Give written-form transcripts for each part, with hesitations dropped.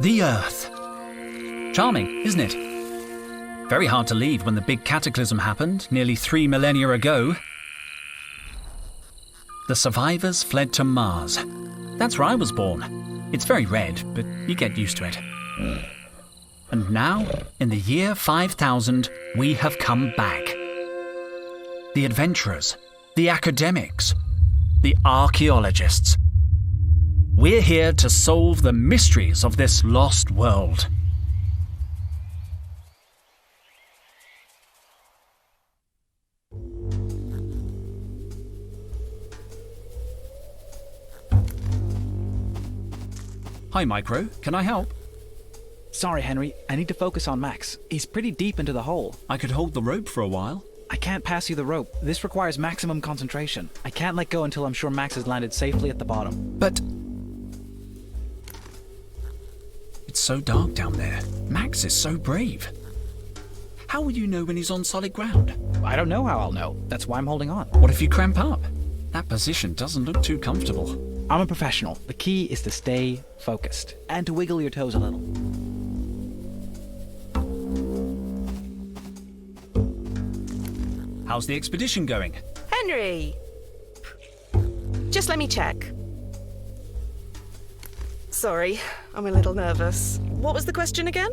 The Earth. Charming, isn't it? Very hard to leave when the big cataclysm happened nearly 3 millennia ago. The survivors fled to Mars. That's where I was born. It's very red, but you get used to it. And now, in the year 5000, we have come back. The adventurers, the academics, the archaeologists. We're here to solve the mysteries of this lost world. Hi, Micro. Can I help? Sorry, Henry. I need to focus on Max. He's pretty deep into the hole. I could hold the rope for a while. I can't pass you the rope. This requires maximum concentration. I can't let go until I'm sure Max has landed safely at the bottom. But... it's so dark down there. Max is so brave. How will you know when he's on solid ground? I don't know how I'll know. That's why I'm holding on. What if you cramp up? That position doesn't look too comfortable. I'm a professional. The key is to stay focused and to wiggle your toes a little. How's the expedition going? Henry! Just let me check. Sorry, I'm a little nervous. What was the question again?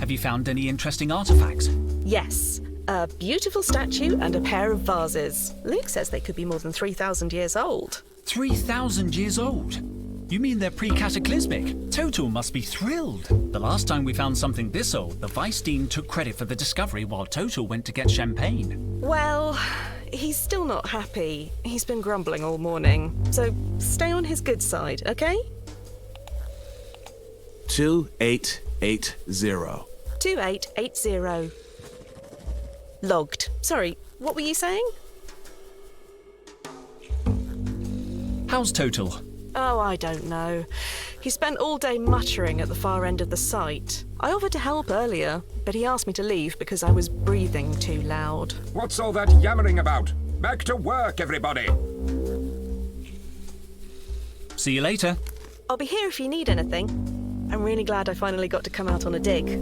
Have you found any interesting artifacts? Yes. A beautiful statue and a pair of vases. Luke says they could be more than 3,000 years old. 3,000 years old? You mean they're pre-cataclysmic? Total must be thrilled. The last time we found something this old, the Vice Dean took credit for the discovery while Total went to get champagne. Well, he's still not happy. He's been grumbling all morning. So stay on his good side, okay? 2880. 2880. Logged. Sorry, what were you saying? How's Total? Oh, I don't know. He spent all day muttering at the far end of the site. I offered to help earlier, but he asked me to leave because I was breathing too loud. What's all that yammering about? Back to work, everybody! See you later. I'll be here if you need anything. I'm really glad I finally got to come out on a dig.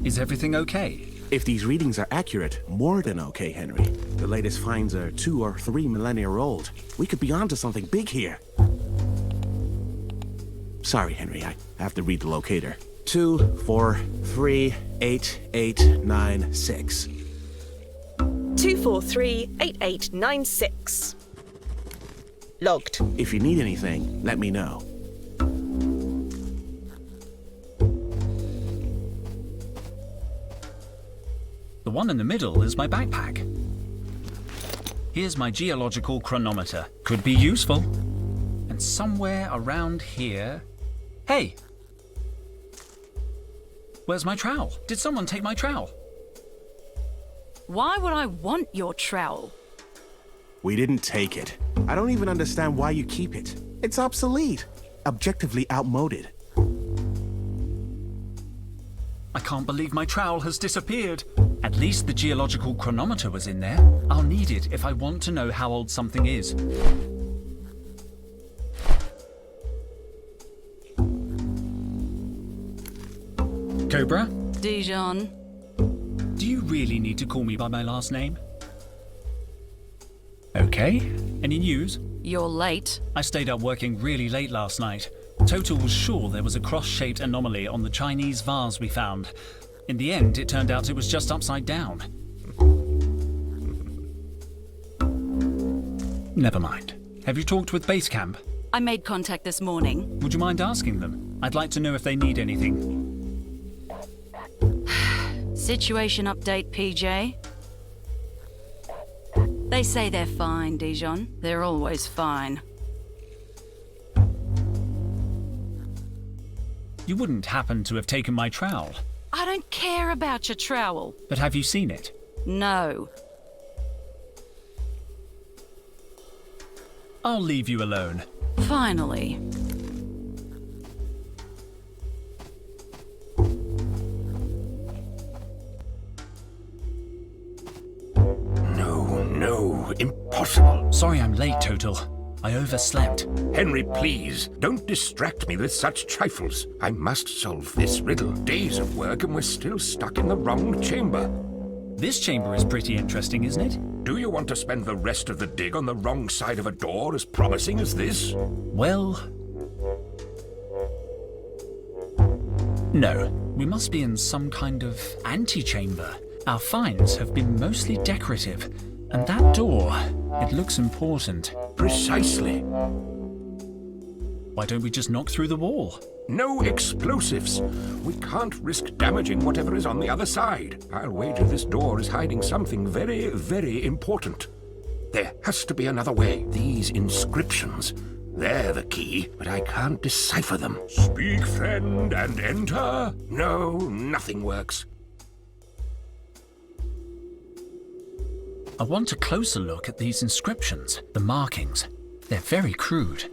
Is everything okay? If these readings are accurate, more than okay, Henry. The latest finds are 2 or 3 millennia old. We could be onto something big here. Sorry, Henry, I have to read the locator. 2438896. 2438896. Logged. If you need anything, let me know. The one in the middle is my backpack. Here's my geological chronometer. Could be useful. And somewhere around here... Hey! Where's my trowel? Did someone take my trowel? Why would I want your trowel? We didn't take it. I don't even understand why you keep it. It's obsolete. Objectively outmoded. I can't believe my trowel has disappeared. At least the geological chronometer was in there. I'll need it if I want to know how old something is. Cobra? Dijon. Do you really need to call me by my last name? Okay. Any news? You're late. I stayed up working really late last night. Total was sure there was a cross-shaped anomaly on the Chinese vase we found. In the end, it turned out it was just upside down. Never mind. Have you talked with Base Camp? I made contact this morning. Would you mind asking them? I'd like to know if they need anything. Situation update, PJ. They say they're fine, Dijon. They're always fine. You wouldn't happen to have taken my trowel. I don't care about your trowel. But have you seen it? No. I'll leave you alone. Finally. No, impossible. Sorry I'm late, Total. I overslept. Henry, please, don't distract me with such trifles. I must solve this riddle. Days of work and we're still stuck in the wrong chamber. This chamber is pretty interesting, isn't it? Do you want to spend the rest of the dig on the wrong side of a door as promising as this? Well... no. We must be in some kind of antechamber. Our finds have been mostly decorative. And that door, it looks important. Precisely. Why don't we just knock through the wall? No explosives. We can't risk damaging whatever is on the other side. I'll wager this door is hiding something very, very important. There has to be another way. These inscriptions, they're the key, but I can't decipher them. Speak, friend, and enter? No, nothing works. I want a closer look at these inscriptions, the markings. They're very crude.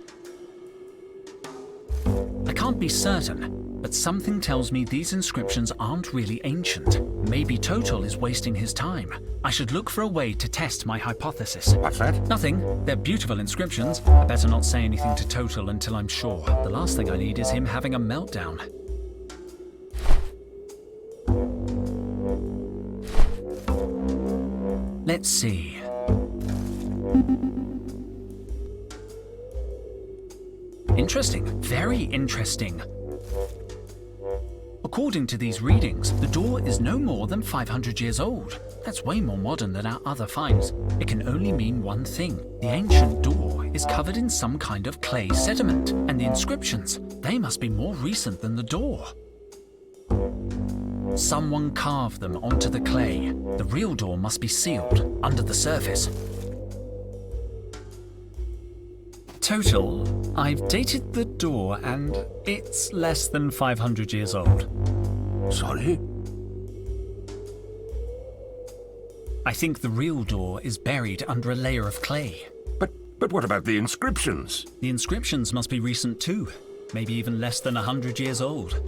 I can't be certain, but something tells me these inscriptions aren't really ancient. Maybe Total is wasting his time. I should look for a way to test my hypothesis. What's that? Nothing. They're beautiful inscriptions. I better not say anything to Total until I'm sure. The last thing I need is him having a meltdown. Let's see. Interesting. Very interesting. According to these readings, the door is no more than 500 years old. That's way more modern than our other finds. It can only mean one thing. The ancient door is covered in some kind of clay sediment, and the inscriptions, they must be more recent than the door. Someone carved them onto the clay. The real door must be sealed under the surface. Total, I've dated the door and it's less than 500 years old. Sorry? I think the real door is buried under a layer of clay. But what about the inscriptions? The inscriptions must be recent too. Maybe even less than 100 years old.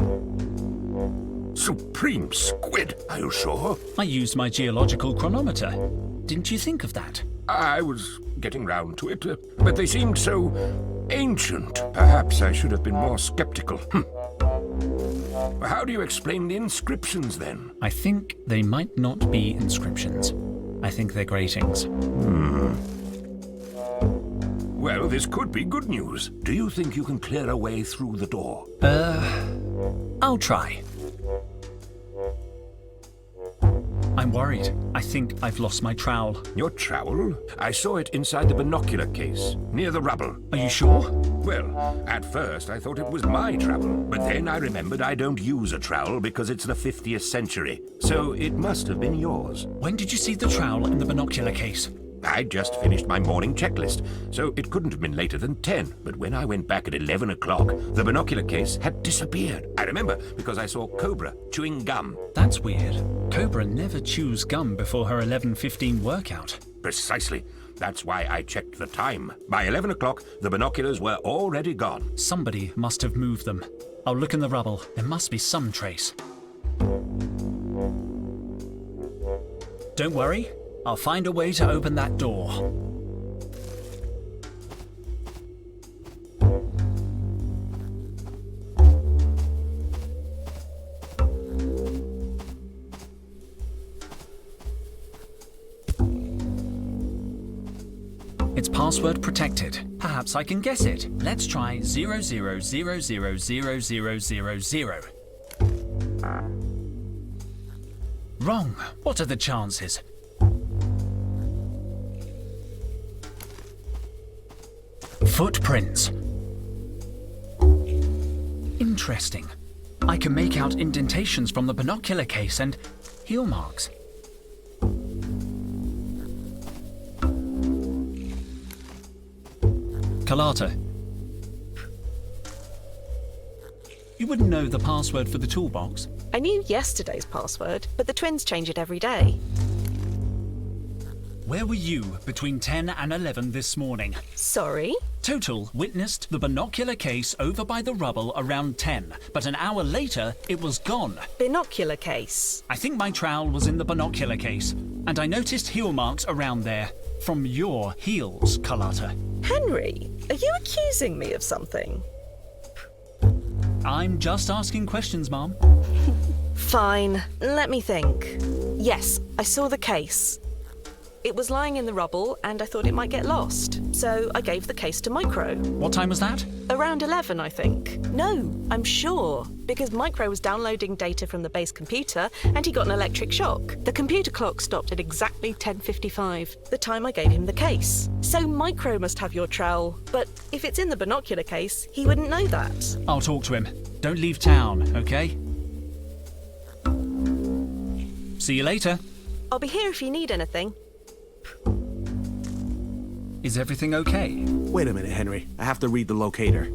Supreme squid, are you sure? I used my geological chronometer. Didn't you think of that? I was getting round to it, but they seemed so ancient. Perhaps I should have been more skeptical. How do you explain the inscriptions then? I think they might not be inscriptions. I think they're gratings. Well, this could be good news. Do you think you can clear a way through the door? I'll try. I'm worried. I think I've lost my trowel. Your trowel? I saw it inside the binocular case, near the rubble. Are you sure? Well, at first I thought it was my trowel, but then I remembered I don't use a trowel because it's the 50th century, so it must have been yours. When did you see the trowel in the binocular case? I'd just finished my morning checklist, so it couldn't have been later than 10. But when I went back at 11 o'clock, the binocular case had disappeared. I remember because I saw Cobra chewing gum. That's weird. Cobra never chews gum before her 11:15 workout. Precisely. That's why I checked the time. By 11 o'clock, the binoculars were already gone. Somebody must have moved them. I'll look in the rubble. There must be some trace. Don't worry. I'll find a way to open that door. It's password protected. Perhaps I can guess it. Let's try 00000000. Wrong. What are the chances? Footprints. Interesting. I can make out indentations from the binocular case and heel marks. Carlotta. You wouldn't know the password for the toolbox? I knew yesterday's password, but the twins change it every day. Where were you between 10 and 11 this morning? Sorry? Total witnessed the binocular case over by the rubble around 10, but an hour later, it was gone. Binocular case. I think my trowel was in the binocular case, and I noticed heel marks around there. From your heels, Carlotta. Henry, are you accusing me of something? I'm just asking questions, Mom. Fine, let me think. Yes, I saw the case. It was lying in the rubble and I thought it might get lost, so I gave the case to Micro. What time was that? Around 11, I think. No, I'm sure, because Micro was downloading data from the base computer and he got an electric shock. The computer clock stopped at exactly 10:55, the time I gave him the case. So Micro must have your trowel, but if it's in the binocular case, he wouldn't know that. I'll talk to him. Don't leave town, okay? See you later. I'll be here if you need anything. Is everything okay? Wait a minute, Henry. I have to read the locator.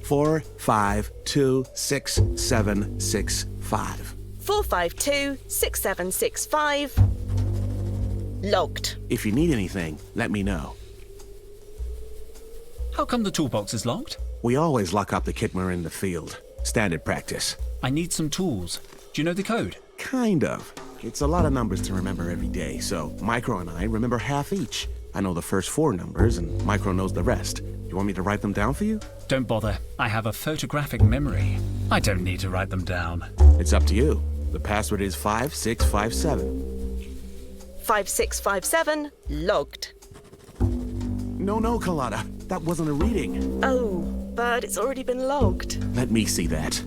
4526765. 4526765. Logged. If you need anything, let me know. How come the toolbox is locked? We always lock up the kit when we're in the field. Standard practice. I need some tools. Do you know the code? Kind of. It's a lot of numbers to remember every day, so Micro and I remember half each. I know the first 4 numbers, and Micro knows the rest. You want me to write them down for you? Don't bother. I have a photographic memory. I don't need to write them down. It's up to you. The password is 5657. 5657. Logged. No, Carlotta. That wasn't a reading. Oh, but it's already been logged. Let me see that.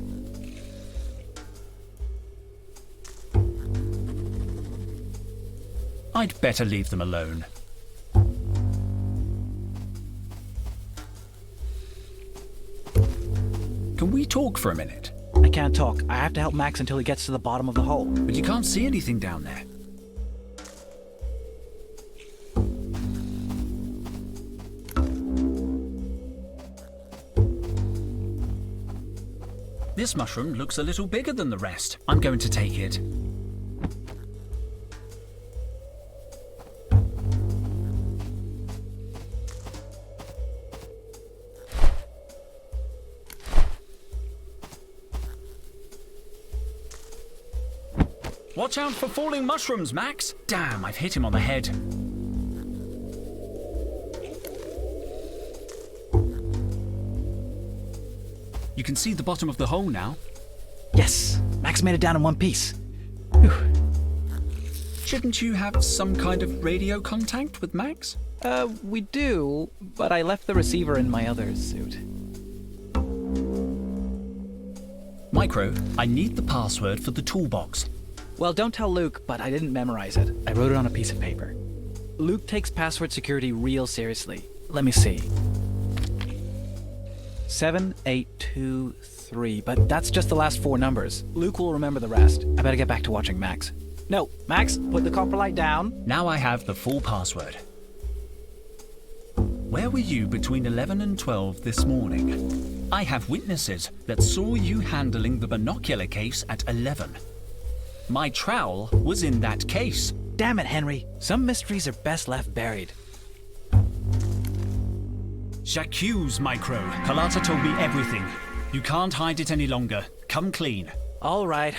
I'd better leave them alone. Can we talk for a minute? I can't talk. I have to help Max until he gets to the bottom of the hole. But you can't see anything down there. This mushroom looks a little bigger than the rest. I'm going to take it. Watch out for falling mushrooms, Max! Damn, I've hit him on the head. You can see the bottom of the hole now. Yes! Max made it down in one piece. Shouldn't you have some kind of radio contact with Max? We do, but I left the receiver in my other suit. Micro, I need the password for the toolbox. Well, don't tell Luke, but I didn't memorize it. I wrote it on a piece of paper. Luke takes password security real seriously. Let me see. 7823, but that's just the last 4 numbers. Luke will remember the rest. I better get back to watching Max. No, Max, put the copper light down. Now I have the full password. Where were you between 11 and 12 this morning? I have witnesses that saw you handling the binocular case at 11. My trowel was in that case. Damn it, Henry. Some mysteries are best left buried. J'accuse, Micro. Carlotta told me everything. You can't hide it any longer. Come clean. All right.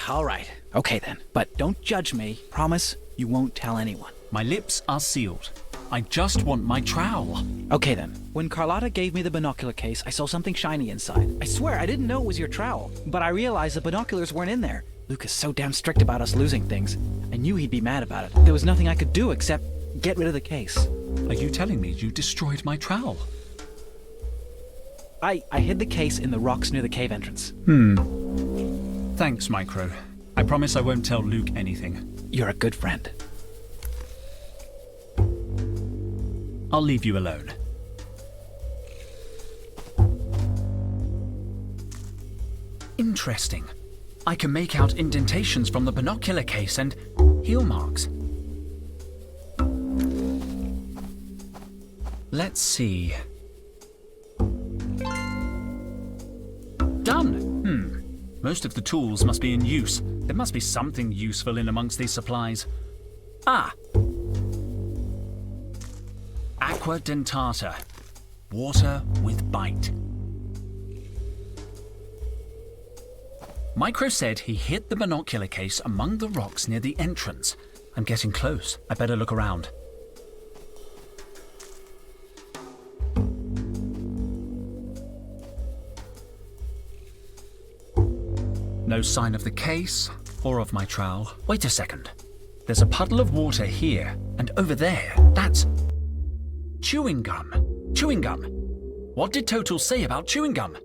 Okay then, but don't judge me. Promise you won't tell anyone. My lips are sealed. I just want my trowel. Okay then. When Carlotta gave me the binocular case, I saw something shiny inside. I swear I didn't know it was your trowel, but I realized the binoculars weren't in there. Luke is so damn strict about us losing things. I knew he'd be mad about it. There was nothing I could do except get rid of the case. Are you telling me you destroyed my trowel? I hid the case in the rocks near the cave entrance. Thanks, Micro. I promise I won't tell Luke anything. You're a good friend. I'll leave you alone. Interesting. I can make out indentations from the binocular case and heel marks. Let's see. Done! Most of the tools must be in use. There must be something useful in amongst these supplies. Ah! Aqua dentata. Water with bite. Micro said he hid the binocular case among the rocks near the entrance. I'm getting close. I better look around. No sign of the case or of my trowel. Wait a second. There's a puddle of water here, and over there. That's chewing gum. Chewing gum. What did Total say about chewing gum?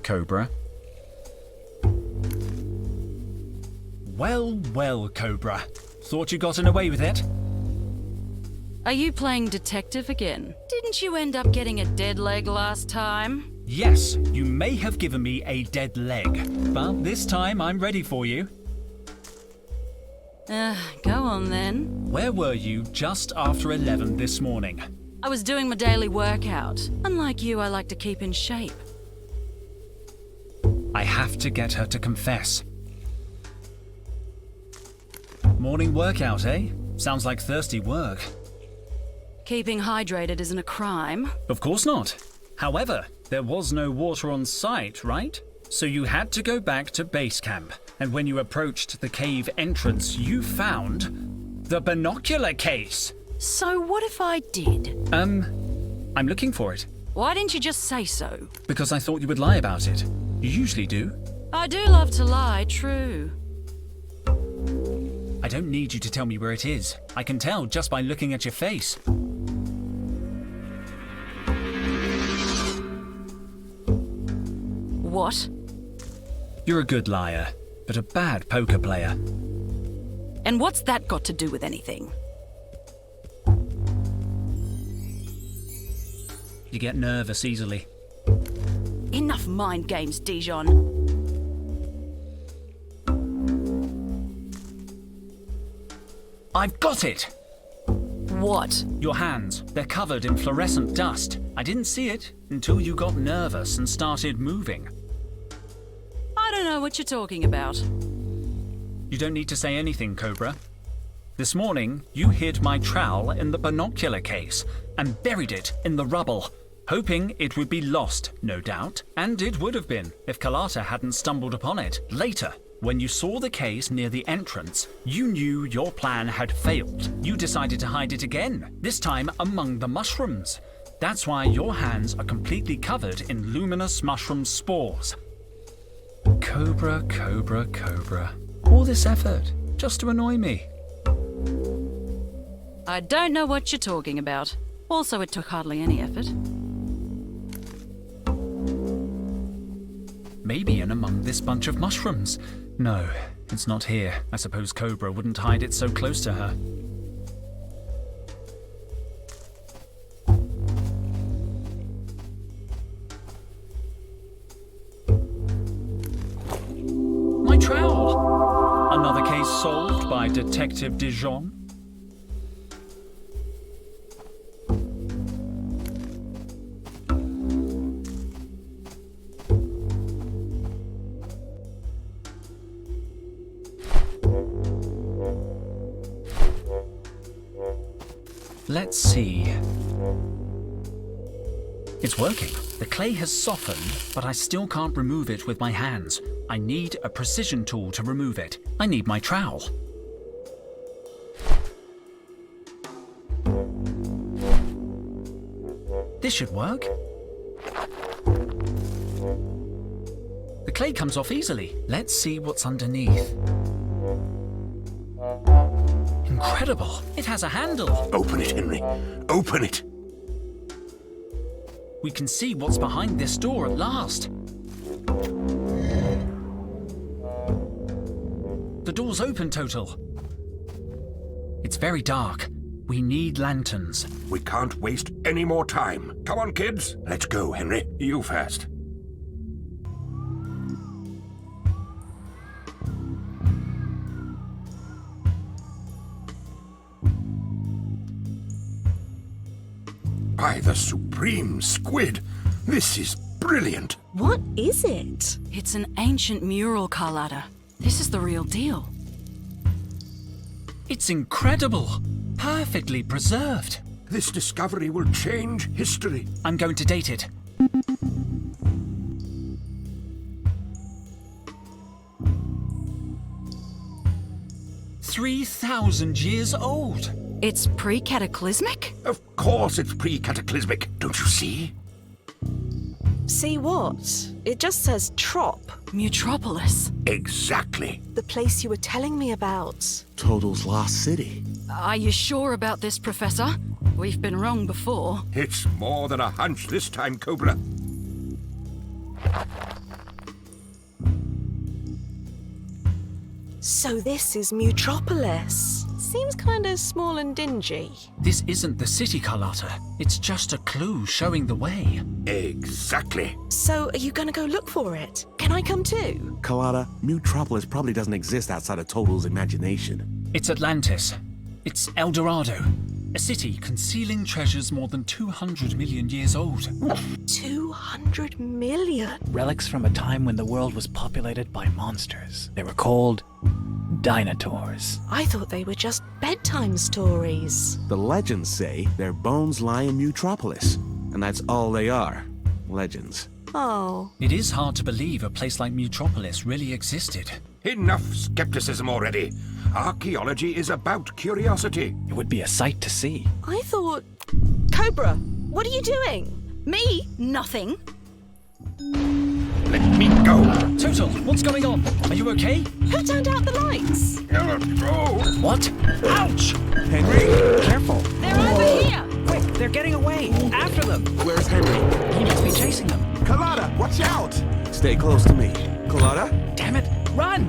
Cobra. Well, well, Cobra. Thought you gotten away with it? Are you playing detective again? Didn't you end up getting a dead leg last time? Yes, you may have given me a dead leg, but this time I'm ready for you. Go on then. Where were you just after 11 this morning? I was doing my daily workout. Unlike you, I like to keep in shape. I have to get her to confess. Morning workout, eh? Sounds like thirsty work. Keeping hydrated isn't a crime. Of course not. However, there was no water on site, right? So you had to go back to base camp. And when you approached the cave entrance, you found the binocular case. So what if I did? I'm looking for it. Why didn't you just say so? Because I thought you would lie about it. You usually do. I do love to lie, true. I don't need you to tell me where it is. I can tell just by looking at your face. What? You're a good liar, but a bad poker player. And what's that got to do with anything? You get nervous easily. Enough mind games, Dijon. I've got it! What? Your hands. They're covered in fluorescent dust. I didn't see it until you got nervous and started moving. I don't know what you're talking about. You don't need to say anything, Cobra. This morning, you hid my trowel in the binocular case and buried it in the rubble, hoping it would be lost, no doubt. And it would have been if Carlotta hadn't stumbled upon it. Later, when you saw the case near the entrance, you knew your plan had failed. You decided to hide it again, this time among the mushrooms. That's why your hands are completely covered in luminous mushroom spores. Cobra, Cobra, Cobra. All this effort, just to annoy me. I don't know what you're talking about. Also, it took hardly any effort. Maybe in among this bunch of mushrooms. No, it's not here. I suppose Cobra wouldn't hide it so close to her. My trowel! Another case solved by Detective Dijon. Let's see. It's working. The clay has softened, but I still can't remove it with my hands. I need a precision tool to remove it. I need my trowel. This should work. The clay comes off easily. Let's see what's underneath. Incredible! It has a handle! Open it, Henry. Open it! We can see what's behind this door at last. The door's open, Total. It's very dark. We need lanterns. We can't waste any more time. Come on, kids. Let's go, Henry. You first. By the supreme squid, this is brilliant. What is it? It's an ancient mural, Carlotta. This is the real deal. It's incredible! Perfectly preserved. This discovery will change history. I'm going to date it. "3,000 years old! It's pre-cataclysmic? Of course it's pre-cataclysmic, don't you see? See what? It just says Trop, Mutropolis. Exactly. the place you were telling me about. Total's lost city. Are you sure about this, Professor? We've been wrong before. It's more than a hunch this time, Cobra. So this is Mutropolis. Seems kind of small and dingy. This isn't the city, Carlotta. It's just a clue showing the way. Exactly. So are you gonna go look for it? Can I come too? Carlotta, Mutropolis probably doesn't exist outside of Total's imagination. It's Atlantis. It's El Dorado. A city concealing treasures more than 200 million years old. 200 million. Relics from a time when the world was populated by monsters. They were called dinosaurs. I thought they were just bedtime stories. The legends say their bones lie in Mutropolis, and that's all they are. Legends. Oh, It is hard to believe a place like Mutropolis really existed. Enough skepticism already. Archaeology is about curiosity. It would be a sight to see. I thought... Cobra, what are you doing? Me? Nothing. Let me go. Total, what's going on? Are you okay? Who turned out the lights? Oh. What? Ouch! Henry? Careful! They're over here! Quick, they're getting away! After them! Where's Henry? He must be chasing them. Carlotta, watch out! Stay close to me. Carlotta? Damn it! Run!